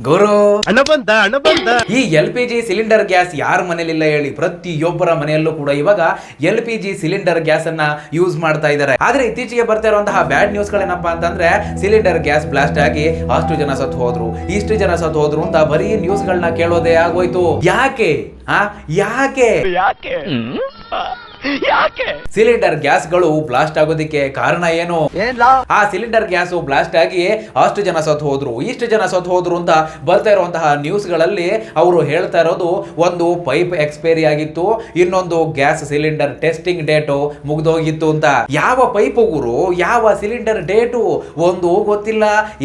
ಗುರು ಅಣ್ಣ ಬಂದ ಈ LPG ಸಿಲಿಂಡರ್ ಗ್ಯಾಸ್ ಯಾರ ಮನೇಲಿಲ್ಲ ಹೇಳಿ? ಪ್ರತಿಯೊಬ್ಬರ ಮನೆಯಲ್ಲೂ ಕೂಡ ಇವಾಗ LPG ಸಿಲಿಂಡರ್ ಗ್ಯಾಸ್ ಅನ್ನ ಯೂಸ್ ಮಾಡ್ತಾ ಇದ್ದಾರೆ. ಆದ್ರೆ ಇತ್ತೀಚೆಗೆ ಬರ್ತಾ ಇರುವಂತಹ ಬ್ಯಾಡ್ ನ್ಯೂಸ್ ಗಳೇನಪ್ಪಾ ಅಂತಂದ್ರೆ ಸಿಲಿಂಡರ್ ಗ್ಯಾಸ್ ಬ್ಲಾಸ್ಟ್ ಆಗಿ ಅಷ್ಟು ಜನ ಸತ್ತು ಹೋದ್ರು, ಇಷ್ಟು ಜನ ಸತ್ತು ಹೋದ್ರು ಅಂತ ಬರೀ ನ್ಯೂಸ್ ಗಳನ್ನ ಕೇಳೋದೇ ಆಗೋಯ್ತು. ಯಾಕೆ ಯಾಕೆ ಯಾಕೆ ಯಾಕೆ ಸಿಲಿಂಡರ್ ಗ್ಯಾಸ್ ಗಳು ಬ್ಲಾಸ್ಟ್ ಆಗೋದಿಕ್ಕೆ ಕಾರಣ ಏನು? ಆ ಸಿಲಿಂಡರ್ ಗ್ಯಾಸ್ ಬ್ಲಾಸ್ಟ್ ಆಗಿ ಅಷ್ಟು ಜನ ಸತ್ತು ಹೋದ್ರು, ಇಷ್ಟು ಜನ ಸತ್ತು ಹೋದ್ರು ಅಂತ ಬರ್ತಾ ಇರುವಂತಹ ನ್ಯೂಸ್ ಗಳಲ್ಲಿ ಅವರು ಹೇಳ್ತಾ ಇರೋದು ಒಂದು ಪೈಪ್ ಎಕ್ಸ್ಪೈರಿ ಆಗಿತ್ತು, ಇನ್ನೊಂದು ಗ್ಯಾಸ್ ಸಿಲಿಂಡರ್ ಟೆಸ್ಟಿಂಗ್ ಡೇಟು ಮುಗ್ದೋಗಿತ್ತು ಅಂತ. ಯಾವ ಪೈಪ್ ಗುರು, ಯಾವ ಸಿಲಿಂಡರ್ ಡೇಟು ಒಂದು ಗೊತ್ತಿಲ್ಲ,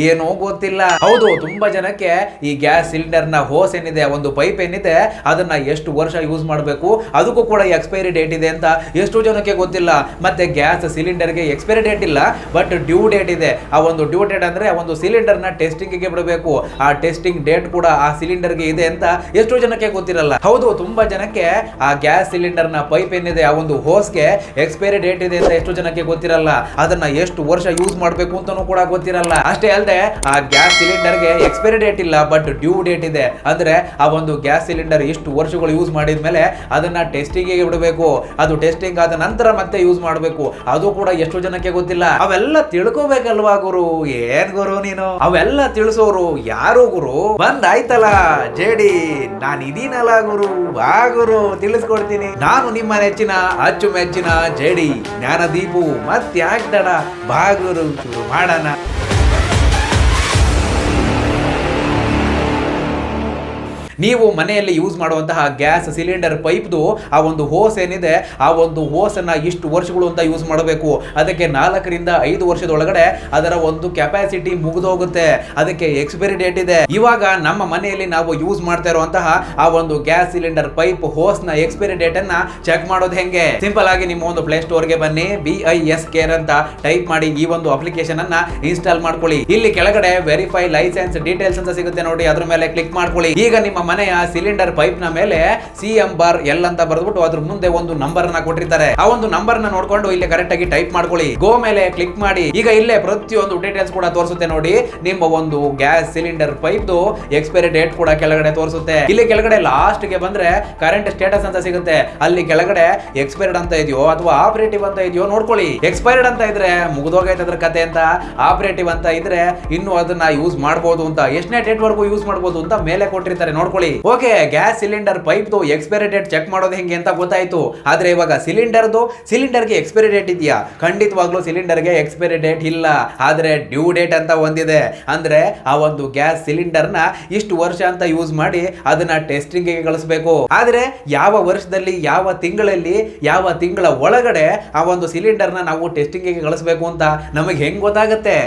ಏನೋ ಗೊತ್ತಿಲ್ಲ. ಹೌದು, ತುಂಬಾ ಜನಕ್ಕೆ ಈ ಗ್ಯಾಸ್ ಸಿಲಿಂಡರ್ ನ ಹೋಸ್ ಏನಿದೆ, ಒಂದು ಪೈಪ್ ಏನಿದೆ, ಅದನ್ನ ಎಷ್ಟು ವರ್ಷ ಯೂಸ್ ಮಾಡಬೇಕು ಅದಕ್ಕೂ ಕೂಡ ಎಕ್ಸ್ಪೈರಿ ಡೇಟ್ ಇದೆ ಅಂತ ಎಷ್ಟು ಜನಕ್ಕೆ ಗೊತ್ತಿಲ್ಲ. ಮತ್ತೆ ಗ್ಯಾಸ್ ಸಿಲಿಂಡರ್ ಗೆ ಎಕ್ಸ್ಪೈರಿ ಡೇಟ್ ಇಲ್ಲ, ಬಟ್ ಡ್ಯೂ ಡೇಟ್ ಇದೆ. ಆ ಒಂದು ಡ್ಯೂ ಡೇಟ್ ಅಂದ್ರೆ ಆ ಒಂದು ಸಿಲಿಂಡರ್ ನ ಟೆಸ್ಟಿಂಗ್ ಗೆ ಬಿಡಬೇಕು, ಆ ಟೆಸ್ಟಿಂಗ್ ಡೇಟ್ ಕೂಡ ಆ ಸಿಲಿಂಡರ್ ಗೆ ಇದೆ ಅಂತ ಎಷ್ಟು ಜನಕ್ಕೆ ಗೊತ್ತಿರಲ್ಲ. ಹೌದು, ತುಂಬಾ ಜನಕ್ಕೆ ಆ ಗ್ಯಾಸ್ ಸಿಲಿಂಡರ್ ನ ಪೈಪ್ ಏನಿದೆ, ಆ ಒಂದು ಹೋಸ್ ಗೆ ಎಕ್ಸ್ಪೈರಿ ಡೇಟ್ ಇದೆ ಅಂತ ಎಷ್ಟು ಜನಕ್ಕೆ ಗೊತ್ತಿರಲ್ಲ. ಅದನ್ನ ಎಷ್ಟು ವರ್ಷ ಯೂಸ್ ಮಾಡಬೇಕು ಅಂತಾನೂ ಕೂಡ ಗೊತ್ತಿರಲ್ಲ. ಅಷ್ಟೇ ಅಲ್ಲದೆ ಆ ಗ್ಯಾಸ್ ಸಿಲಿಂಡರ್ ಗೆ ಎಕ್ಸ್ಪೈರಿ ಡೇಟ್ ಇಲ್ಲ, ಬಟ್ ಡ್ಯೂ ಡೇಟ್ ಇದೆ. ಅಂದ್ರೆ ಆ ಒಂದು ಗ್ಯಾಸ್ ಸಿಲಿಂಡರ್ ಎಷ್ಟು ವರ್ಷಗಳು ಯೂಸ್ ಮಾಡಿದ್ಮೇಲೆ ಅದನ್ನ ಟೆಸ್ಟಿಂಗ್ ಗೆ ಬಿಡಬೇಕು, ಅದು ಟೆಸ್ಟಿಂಗ್ ಆದ ನಂತರ ಮತ್ತೆ ಯೂಸ್ ಮಾಡಬೇಕು, ಅದು ಕೂಡ ಎಷ್ಟು ಜನಕ್ಕೆ ಗೊತ್ತಿಲ್ಲ. ಅವೆಲ್ಲ ತಿಳ್ಕೋಬೇಕಲ್ವಾ ಗುರು? ಏನ್ ಗುರು ನೀನು ಅವೆಲ್ಲ ತಿಳಿಸೋರು ಯಾರು ಗುರು? ಬಂದಾಯ್ತಲ್ಲ ಜೇಡಿ, ನಾನು ಇದೀನಲ್ಲ ಗುರು, ಆ ಗುರು ತಿಳಿಸ್ಕೊಡ್ತೀನಿ. ನಾನು ನಿಮ್ಮ ನೆಚ್ಚಿನ ಅಚ್ಚುಮೆಚ್ಚಿನ ಜೇಡಿ ಜ್ಞಾನದೀಪು. ಮತ್ತ್ಯಾಕ್ ತಡ, ಬಾ ಗುರು ಶುರು ಮಾಡೋಣ. ನೀವು ಮನೆಯಲ್ಲಿ ಯೂಸ್ ಮಾಡುವಂತಹ ಗ್ಯಾಸ್ ಸಿಲಿಂಡರ್ ಪೈಪ್ದು ಆ ಒಂದು ಹೋಸ್ ಏನಿದೆ, ಆ ಒಂದು ಹೋಸ್ ಅನ್ನ ಇಷ್ಟು ವರ್ಷಗಳು ಅಂತ ಯೂಸ್ ಮಾಡಬೇಕು. ಅದಕ್ಕೆ 4 ರಿಂದ 5 ವರ್ಷದೊಳಗಡೆ ಅದರ ಒಂದು ಕೆಪಾಸಿಟಿ ಮುಗಿದೋಗುತ್ತೆ, ಅದಕ್ಕೆ ಎಕ್ಸ್ಪೈರಿ ಡೇಟ್ ಇದೆ. ಇವಾಗ ನಮ್ಮ ಮನೆಯಲ್ಲಿ ನಾವು ಯೂಸ್ ಮಾಡ್ತಾ ಇರುವಂತಹ ಆ ಒಂದು ಗ್ಯಾಸ್ ಸಿಲಿಂಡರ್ ಪೈಪ್ ಹೋಸ್ ನ ಎಕ್ಸ್ಪೈರಿ ಡೇಟ್ ಅನ್ನ ಚೆಕ್ ಮಾಡೋದು ಹೆಂಗೆ? ಸಿಂಪಲ್ ಆಗಿ ನಿಮ್ಮ ಒಂದು ಪ್ಲೇ ಸ್ಟೋರ್ ಗೆ ಬನ್ನಿ, BIS ಕೇರ್ ಅಂತ ಟೈಪ್ ಮಾಡಿ ಈ ಒಂದು ಅಪ್ಲಿಕೇಶನ್ ಅನ್ನ ಇನ್ಸ್ಟಾಲ್ ಮಾಡ್ಕೊಳ್ಳಿ. ಇಲ್ಲಿ ಕೆಳಗಡೆ ವೆರಿಫೈ ಲೈಸೆನ್ಸ್ ಡೀಟೇಲ್ಸ್ ಅಂತ ಸಿಗುತ್ತೆ ನೋಡಿ, ಅದ್ರ ಮೇಲೆ ಕ್ಲಿಕ್ ಮಾಡ್ಕೊಳ್ಳಿ. ಈಗ ನಿಮ್ಮ ಮನೆಯ ಸಿಲಿಂಡರ್ ಪೈಪ್ ನ ಮೇಲೆ CM_L ಅಂತ ಬರೆದ್ಬಿಟ್ಟು ಅದ್ರ ಮುಂದೆ ಒಂದು ನಂಬರ್ ಅನ್ನ ಕೊಟ್ಟಿರ್ತಾರೆ. ಆ ಒಂದು ನಂಬರ್ ನ ನೋಡ್ಕೊಂಡು ಇಲ್ಲಿ ಕರೆಕ್ಟ್ ಆಗಿ ಟೈಪ್ ಮಾಡ್ಕೊಳ್ಳಿ. ಗೋ ಮೇಲೆ ಕ್ಲಿಕ್ ಮಾಡಿ. ಈಗ ಇಲ್ಲೇ ಪ್ರತಿಯೊಂದು ಡೀಟೇಲ್ಸ್ ಕೂಡ ತೋರಿಸುತ್ತೆ ನೋಡಿ. ನಿಮ್ಮ ಒಂದು gas cylinder pipe expiry date ಕೂಡ ಕೆಳಗಡೆ ತೋರಿಸುತ್ತೆ. ಇಲ್ಲಿ ಕೆಳಗಡೆ ಲಾಸ್ಟ್ ಗೆ ಬಂದ್ರೆ ಕರೆಂಟ್ ಸ್ಟೇಟಸ್ ಅಂತ ಸಿಗುತ್ತೆ. ಅಲ್ಲಿ ಕೆಳಗಡೆ ಎಕ್ಸ್ಪೈರ್ಡ್ ಅಂತ ಇದೆಯೋ ಅಥವಾ ಆಪರೇಟಿವ್ ಅಂತ ಇದೆಯೋ ನೋಡ್ಕೊಳ್ಳಿ. ಎಕ್ಸ್ಪೈರ್ಡ್ ಅಂತ ಇದ್ರೆ ಮುಗಿದೋಗೈತೆ ಅದ್ರ ಕತೆ ಅಂತ, ಆಪರೇಟಿವ್ ಅಂತ ಇದ್ರೆ ಇನ್ನು ಅದನ್ನ ಯೂಸ್ ಮಾಡಬಹುದು ಅಂತ, ಎಷ್ಟನೇ ಡೇಟ್ ವರೆಗೂ ಯೂಸ್ ಮಾಡಬಹುದು ಅಂತ ಮೇಲೆ ಕೊಟ್ಟಿರ್ತಾರೆ ನೋಡ್ಕೊಳ್ಳಿ. Okay, gas cylinder pipe expiry date check ಮಾಡೋದು ಹೆಂಗೆ ಅಂತ ಗೊತ್ತಾಯ್ತು. ಆದ್ರೆ ಇವಾಗ ಸಿಲಿಂಡರ್ ಗೆ ಎಕ್ಸ್ಪೈರಿ ಡೇಟ್ ಇದೆಯಾ? ಖಂಡಿತವಾಗ್ಲೂ ಸಿಲಿಂಡರ್ ಗೆ ಎಕ್ಸ್ಪೈರಿ ಡೇಟ್ ಇಲ್ಲ, ಆದ್ರೆ ಡ್ಯೂ ಡೇಟ್ ಅಂತ ಒಂದಿದೆ. ಅಂದ್ರೆ ಆ ಒಂದು ಗ್ಯಾಸ್ ಸಿಲಿಂಡರ್ ನ ಇಷ್ಟು ವರ್ಷ ಅಂತ ಯೂಸ್ ಮಾಡಿ ಅದನ್ನ ಟೆಸ್ಟಿಂಗ್ ಗೆ ಕಳಿಸಬೇಕು. ಆದ್ರೆ ಯಾವ ವರ್ಷದಲ್ಲಿ, ಯಾವ ತಿಂಗಳಲ್ಲಿ, ಯಾವ ತಿಂಗಳ ಒಳಗಡೆ ಆ ಒಂದು ಸಿಲಿಂಡರ್ ನ ನಾವು ಟೆಸ್ಟಿಂಗ್ ಗೆ ಕಳಿಸಬೇಕು ಅಂತ ನಮಗೆ ಹೆಂಗ್ ಗೊತ್ತಾಗತ್ತೆ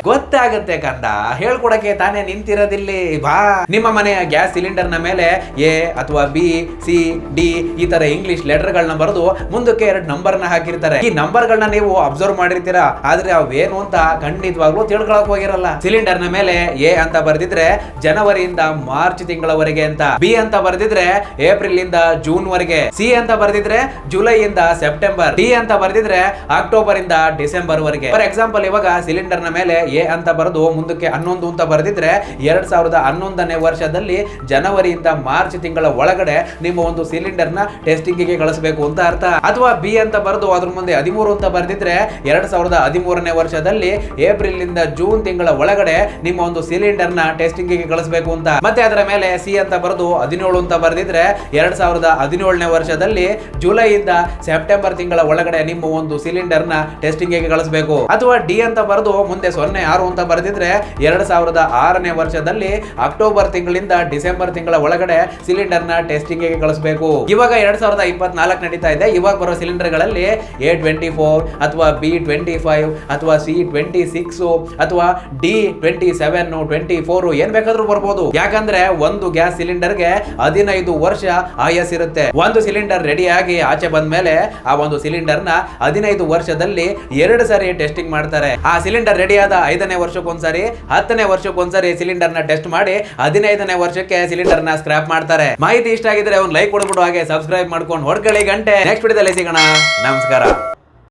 ಕಂದ? ಹೇಳ್ಕೊಡಕ್ಕೆ ತಾನೇ ನಿಂತಿರೋದಿಲ್ಲಿ. ಬಾ, ನಿಮ್ಮ ಮನೆಯ ಗ್ಯಾಸ್ ಸಿಲಿಂಡರ್ ನ ಮೇಲೆ A ಅಥವಾ B, C, D ಈ ತರ ಇಂಗ್ಲಿಷ್ ಲೆಟರ್ ಗಳನ್ನ ಬರೆದು ಮುಂದಕ್ಕೆ 2 ನಂಬರ್ ನ ಹಾಕಿರ್ತಾರೆ. ಈ ನಂಬರ್ ಗಳನ್ನ ನೀವು ಅಬ್ಸರ್ವ್ ಮಾಡಿರ್ತೀರಾ, ಆದ್ರೆ ಅವೇನು ಅಂತ ಖಂಡಿತವಾಗ್ಲೂ ತಿಳ್ಕೊಳಕ್ ಹೋಗಿರಲ್ಲ. ಸಿಲಿಂಡರ್ ನ ಮೇಲೆ A ಅಂತ ಬರೆದಿದ್ರೆ ಜನವರಿಯಿಂದ ಮಾರ್ಚ್ ತಿಂಗಳವರೆಗೆ ಅಂತ, B ಅಂತ ಬರೆದಿದ್ರೆ ಏಪ್ರಿಲ್ ಇಂದ ಜೂನ್ ವರೆಗೆ, C ಅಂತ ಬರೆದಿದ್ರೆ ಜುಲೈ ಇಂದ ಸೆಪ್ಟೆಂಬರ್, D ಅಂತ ಬರೆದಿದ್ರೆ ಅಕ್ಟೋಬರ್ ಇಂದ ಡಿಸೆಂಬರ್ ವರೆಗೆ. ಫಾರ್ ಎಕ್ಸಾಂಪಲ್, ಇವಾಗ ಸಿಲಿಂಡರ್ ನ ಮೇಲೆ A ಅಂತ ಬರೆದು ಮುಂದಕ್ಕೆ 11 ಅಂತ ಬರೆದಿದ್ರೆ 2011ನೇ ವರ್ಷದಲ್ಲಿ ಜನವರಿಯಿಂದ ಮಾರ್ಚ್ ತಿಂಗಳ ಒಳಗಡೆ ನಿಮ್ಮ ಒಂದು ಸಿಲಿಂಡರ್ ನ ಟೆಸ್ಟಿಂಗ್ ಗೆ ಕಳಿಸಬೇಕು ಅಂತ ಅರ್ಥ. ಅಥವಾ B ಅಂತ ಬರೆದು ಅದ್ರ ಮುಂದೆ 13 ಅಂತ ಬರೆದಿದ್ರೆ 2013ನೇ ವರ್ಷದಲ್ಲಿ ಏಪ್ರಿಲ್ ಇಂದ ಜೂನ್ ತಿಂಗಳ ಒಳಗಡೆ ನಿಮ್ಮ ಒಂದು ಸಿಲಿಂಡರ್ ನ ಟೆಸ್ಟಿಂಗ್ ಗೆ ಕಳಿಸಬೇಕು ಅಂತ. ಮತ್ತೆ ಅದರ ಮೇಲೆ C ಅಂತ ಬರೆದು 17 ಅಂತ ಬರೆದಿದ್ರೆ 2017ನೇ ವರ್ಷದಲ್ಲಿ ಜುಲೈ ಇಂದ ಸೆಪ್ಟೆಂಬರ್ ತಿಂಗಳ ಒಳಗಡೆ ನಿಮ್ಮ ಒಂದು ಸಿಲಿಂಡರ್ ನ ಟೆಸ್ಟಿಂಗ್ ಗೆ ಕಳಿಸಬೇಕು. ಅಥವಾ D ಅಂತ ಬರೆದು ಮುಂದೆ 06 ಅಂತ ಬರೆದಿದ್ರೆ 2006ನೇ ವರ್ಷದಲ್ಲಿ ಅಕ್ಟೋಬರ್ ತಿಂಗಳಿಂದ ಡಿಸೆಂಬರ್ ತಿಂಗಳ ಒಳಗಡೆ ಸಿಲಿಂಡರ್ ನ ಟೆಸ್ಟಿಂಗ್ ಗೆ ಕಳಿಸಬೇಕು. ಇವಾಗ 2024 ನಡೀತಾ ಇದೆ. ಇವಾಗ ಬರೋ ಸಿಲಿಂಡರ್ ಗಳಲ್ಲಿ A24 ಅಥವಾ B25 ಅಥವಾ C26 ಅಥವಾ D27, 24 ಏನ್ ಬೇಕಾದ್ರೂ ಬರ್ಬೋದು. ಯಾಕಂದ್ರೆ ಒಂದು ಗ್ಯಾಸ್ ಸಿಲಿಂಡರ್ ಗೆ 15 ವರ್ಷ ಆಯಸ್ ಇರುತ್ತೆ. ಒಂದು ಸಿಲಿಂಡರ್ ರೆಡಿ ಆಗಿ ಆಚೆ ಬಂದ ಮೇಲೆ ಆ ಒಂದು ಸಿಲಿಂಡರ್ ನ 15 ವರ್ಷದಲ್ಲಿ 2 ಸಾರಿ ಟೆಸ್ಟಿಂಗ್ ಮಾಡ್ತಾರೆ. ಆ ಸಿಲಿಂಡರ್ ರೆಡಿ ಆದ 5ನೇ ವರ್ಷಕ್ಕೊಂದ್ಸರಿ, 10ನೇ ವರ್ಷಕ್ಕೊಂದ್ಸರಿ ಸಿಲಿಂಡರ್ ನ ಟೆಸ್ಟ್ ಮಾಡಿ 15ನೇ ವರ್ಷಕ್ಕೆ ಸಿಲಿಂಡರ್ ನ ಸ್ಕ್ರಾಪ್ ಮಾಡ್ತಾರೆ. ಮಾಹಿತಿ ಇಷ್ಟ ಆಗಿದ್ರೆ ಒಂದು ಲೈಕ್ ಕೊಡ್ಬಿಟ್ಟು ಹಾಗೆ ಸಬ್ಸ್ಕ್ರೈಬ್ ಮಾಡ್ಕೊಂಡು ಹೊಡ್ಕೊಳ್ಳಿ ಗಂಟೆ. ನೆಕ್ಸ್ಟ್ ವಿಡಿಯೋದಲ್ಲಿ ಸಿಗೋಣ. ನಮಸ್ಕಾರ.